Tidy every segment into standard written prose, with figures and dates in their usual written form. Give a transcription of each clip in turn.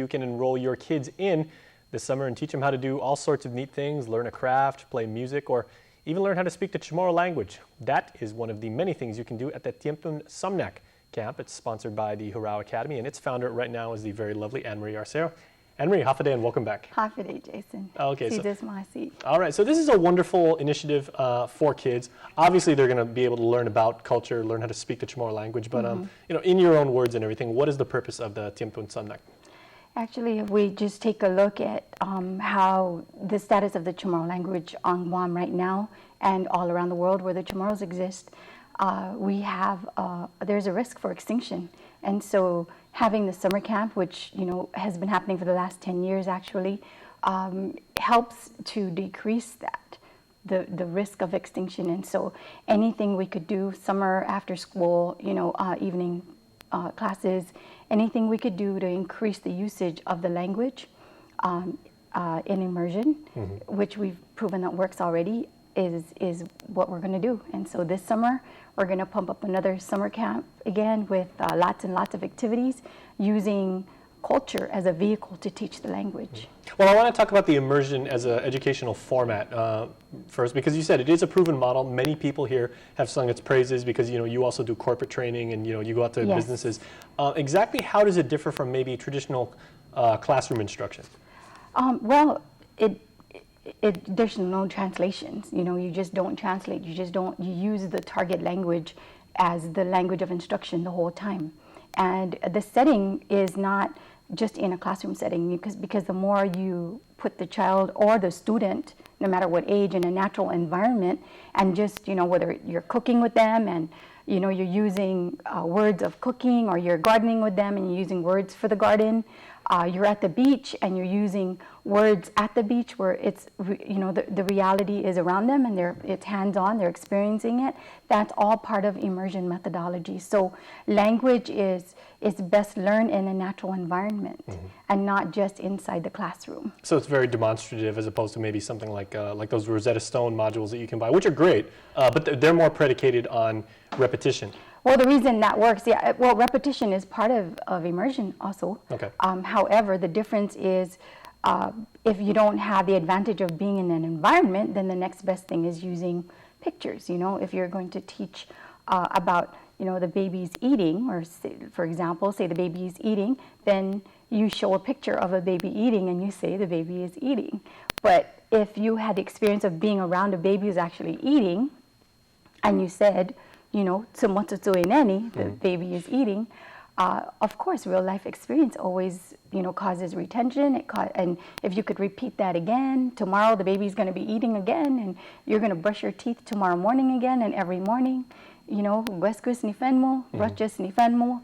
you can enroll your kids in this summer and teach them how to do all sorts of neat things, learn a craft, play music, or even learn how to speak the Chamorro language. That is one of the many things you can do at the Tiempun Sumnak camp. It's sponsored by the Hurao Academy, and its founder right now is the very lovely Anne-Marie Arceo. Anne-Marie, half a day and welcome back. Half a day, Jason. Okay, See, this is my seat. All right, so this is a wonderful initiative for kids. Obviously, they're going to be able to learn about culture, learn how to speak the Chamorro language, but you know, in your own words and everything, what is the purpose of the Tiempun Sumnak? Actually, if we just take a look at how the status of the Chamorro language on Guam right now and all around the world where the Chamorros exist, there's a risk for extinction. And so having the summer camp, which has been happening for the last 10 years actually, helps to decrease that, the risk of extinction. And so anything we could do, summer, after school, evening classes, anything we could do to increase the usage of the language in immersion, which we've proven that works already, is what we're going to do. And so this summer, we're going to pump up another summer camp again with lots and lots of activities using culture as a vehicle to teach the language. Well, I want to talk about the immersion as an educational format first, because you said it is a proven model. Many people here have sung its praises because you also do corporate training and you go out to businesses. Exactly how does it differ from maybe traditional classroom instruction? Well, there's no translations. You just don't translate. You use the target language as the language of instruction the whole time. And the setting is not just in a classroom setting, because the more you put the child or the student, no matter what age, in a natural environment, and just whether you're cooking with them and you're using words of cooking, or you're gardening with them and you're using words for the garden, you're at the beach and you're using words at the beach where it's the reality is around them and it's hands-on, they're experiencing it. That's all part of immersion methodology. So language is best learned in a natural environment and not just inside the classroom. So it's very demonstrative as opposed to maybe something like those Rosetta Stone modules that you can buy, which are great, but they're more predicated on repetition. Well, the reason that works, repetition is part of immersion also. Okay. However, the difference is if you don't have the advantage of being in an environment, then the next best thing is using pictures. If you're going to teach about the baby's eating, or say, for example, say the baby is eating, then you show a picture of a baby eating and you say the baby is eating. But if you had the experience of being around a baby who's actually eating, and you said, the baby is eating, of course, real life experience always, causes retention. And if you could repeat that again, tomorrow the baby's going to be eating again, and you're going to brush your teeth tomorrow morning again, and every morning, Weskus nifenmo, Roches nifenmo.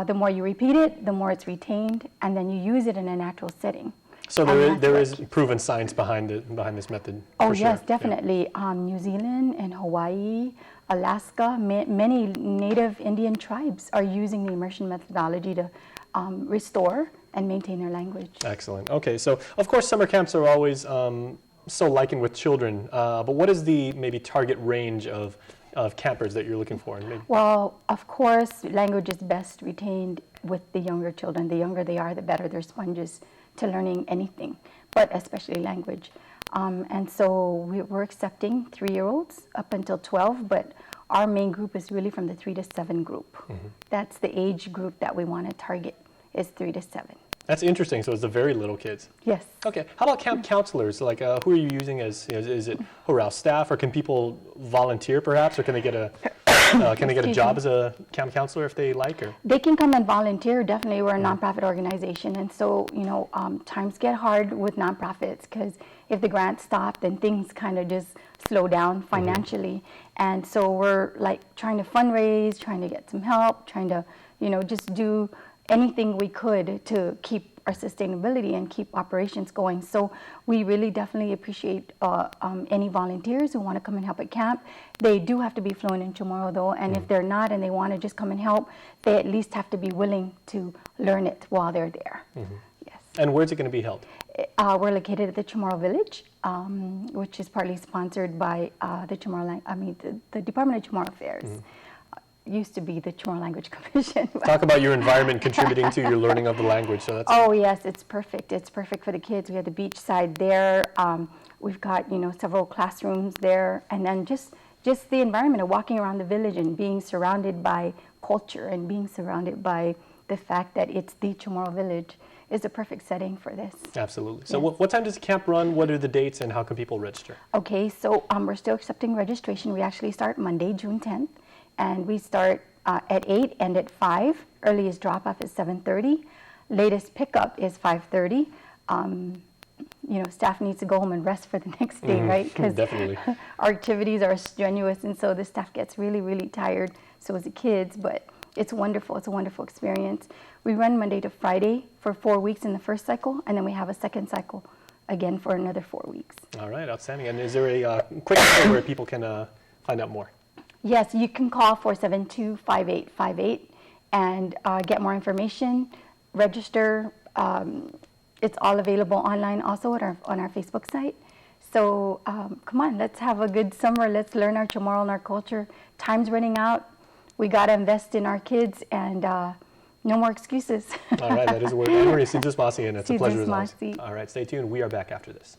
The more you repeat it, the more it's retained, and then you use it in a natural setting. So there is proven science behind this method. Oh yes, definitely. New Zealand and Hawaii, Alaska, many native Indian tribes are using the immersion methodology to restore and maintain their language. Excellent. Okay, so of course summer camps are always so likened with children, but what is the maybe target range of campers that you're looking for? Well, of course, language is best retained with the younger children. The younger they are, the better. They're sponges to learning anything, but especially language. And so we're accepting 3-year-olds up until 12, but our main group is really from the 3 to 7 group. That's the age group that we want to target, is 3 to 7. That's interesting. So it's the very little kids. Yes. Okay. How about camp counselors? Like, who are you using as? Is it Hurao staff, or can people volunteer perhaps, or can they get a job as a camp counselor if they like? Or they can come and volunteer. Definitely, we're a nonprofit organization, and so times get hard with nonprofits because if the grants stop, then things kind of just slow down financially. And so we're like trying to fundraise, trying to get some help, trying to just do anything we could to keep our sustainability and keep operations going. So we really definitely appreciate any volunteers who want to come and help at camp. They do have to be fluent in Chamorro though, and if they're not and they want to just come and help, they at least have to be willing to learn it while they're there. Yes. And where's it going to be held? We're located at the Chamorro Village, which is partly sponsored by the Department of Chamorro Affairs. used to be the Chamorro Language Commission. Talk about your environment contributing to your learning of the language. So that's Oh yes, it's perfect. It's perfect for the kids. We have the beach side there. We've got several classrooms there, and then just the environment of walking around the village and being surrounded by culture and being surrounded by the fact that it's the Chamorro village is a perfect setting for this. Absolutely. So Yes. what time does the camp run? What are the dates, and how can people register? Okay, so we're still accepting registration. We actually start Monday, June 10th, and we start at 8, end at 5. Earliest drop-off is 7:30. Latest pickup is 5:30. Staff needs to go home and rest for the next day, right? Because Definitely. our activities are strenuous, and so the staff gets really, really tired. So as the kids, but it's wonderful. It's a wonderful experience. We run Monday to Friday for 4 weeks in the first cycle, and then we have a second cycle again for another 4 weeks. All right, outstanding. And is there a quick number where people can find out more? Yes, you can call 472-5858 and get more information, register. It's all available online also on our Facebook site. So come on, let's have a good summer. Let's learn our Chamorro and our culture. Time's running out. We got to invest in our kids, and no more excuses. All right, that is a word. I'm Hurao, and it's a pleasure as always. Masi. All right, stay tuned. We are back after this.